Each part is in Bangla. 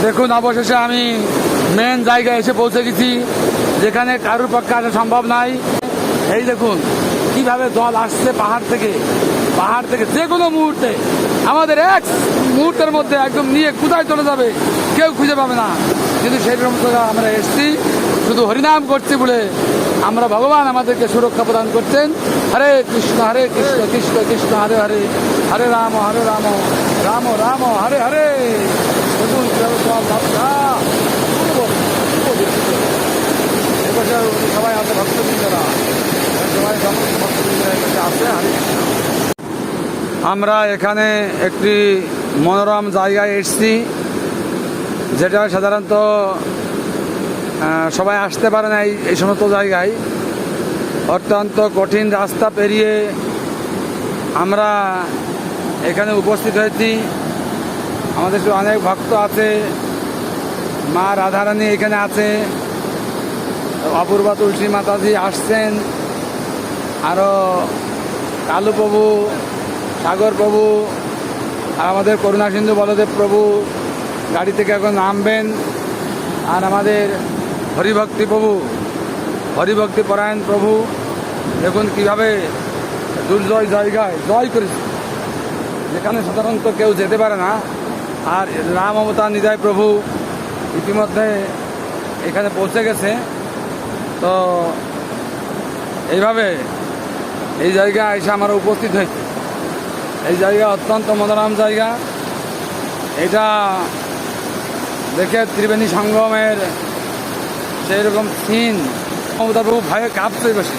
দেখুন, অবশেষে আমি মেন জায়গায় এসে পৌঁছে গেছি, যেখানে কারোর পক্ষে আসা সম্ভব নাই। এই দেখুন কিভাবে জল আসছে পাহাড় থেকে যে কোনো মুহূর্তে, আমাদের এক মুহূর্তের মধ্যে একদম নিয়ে কোথায় চলে যাবে কেউ খুঁজে পাবে না। কিন্তু সেই রকম আমরা এসছি শুধু হরিনাম করছি বলে আমরা ভগবান আমাদেরকে সুরক্ষা প্রদান করছেন। হরে কৃষ্ণ কৃষ্ণ কৃষ্ণ হরে হরে, হরে রাম রাম রাম হরে হরে। দেখুন সবাই আছে, ভক্তবৃন্দরা সবাই ভক্তবৃন্দরা আছে। হরে কৃষ্ণ। আমরা এখানে একটি মনোরম জায়গায় এসেছি, যেটা সাধারণত সবাই আসতে পারে না এই সমস্ত জায়গায়। অত্যন্ত কঠিন রাস্তা পেরিয়ে আমরা এখানে উপস্থিত হয়েছি। আমাদের অনেক ভক্ত আছে, মা রাধারানী এখানে আছে, অপূর্বা তুলসী মাতাজি আসছেন, আরও কালু প্রভু, সাগর প্রভু, আর আমাদের করুণা সিন্ধু বলদেব প্রভু গাড়ি থেকে এখন নামবেন। আর আমাদের হরিভক্তি প্রভু, হরিভক্তি পরায়ণ প্রভু দেখুন কীভাবে দুর্জয় জায়গায় জয় করেছে, যেখানে সাধারণত কেউ যেতে পারে না। আর রাম অবতার নিদায় প্রভু ইতিমধ্যে এখানে পৌঁছে গেছে। তো এইভাবে এই জায়গায় এসে আমরা উপস্থিত হয়েছি। এই জায়গা অত্যন্ত মনোরম জায়গা। এটা দেখে ত্রিবেণী সঙ্গমের সেই রকম সিন, মমতা প্রভু ভয়ে কাঁপছে বেশি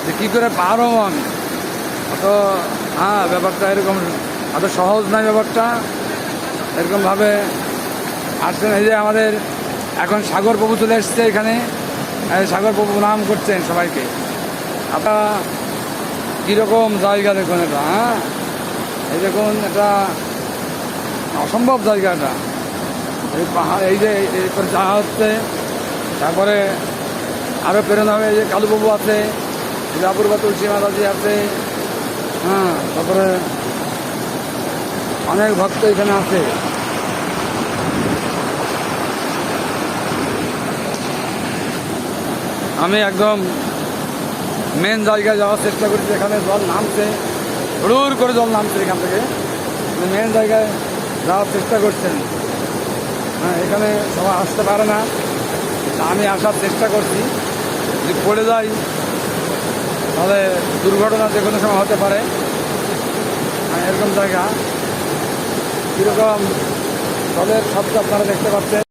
যে কী করে পারো আমি। অত ব্যাপারটা এরকম এত সহজ নয় ব্যাপারটা। এরকমভাবে আসছেন। এই যে আমাদের এখন সাগর প্রভু চলে এসছে এখানে, সাগর প্রভু নাম করছেন সবাইকে। আপনারা কীরকম জায়গা দেখুন এটা। এই দেখুন, এটা অসম্ভব জায়গাটা। এই পাহাড়, এই যে এরপরে যাওয়া হচ্ছে, তারপরে আরও প্রেরণা হবে। এই যে কালুবাবু আছে, অপূর্বা তুলসী মাতাজি আছে, তারপরে অনেক ভক্ত এখানে আছে। আমি একদম মেন জায়গায় যাওয়ার চেষ্টা করছি, এখানে জল নামছে, হুড়ুর করে জল নামছে এখান থেকে। মেন জায়গায় যাওয়ার চেষ্টা করছেন। এখানে সবাই আসতে পারে না, আমি আসার চেষ্টা করছি। যদি পড়ে যাই তাহলে দুর্ঘটনা যে কোনো সময় হতে পারে। এরকম জায়গা কীরকম জলের শব্দ আপনারা দেখতে পাচ্ছেন।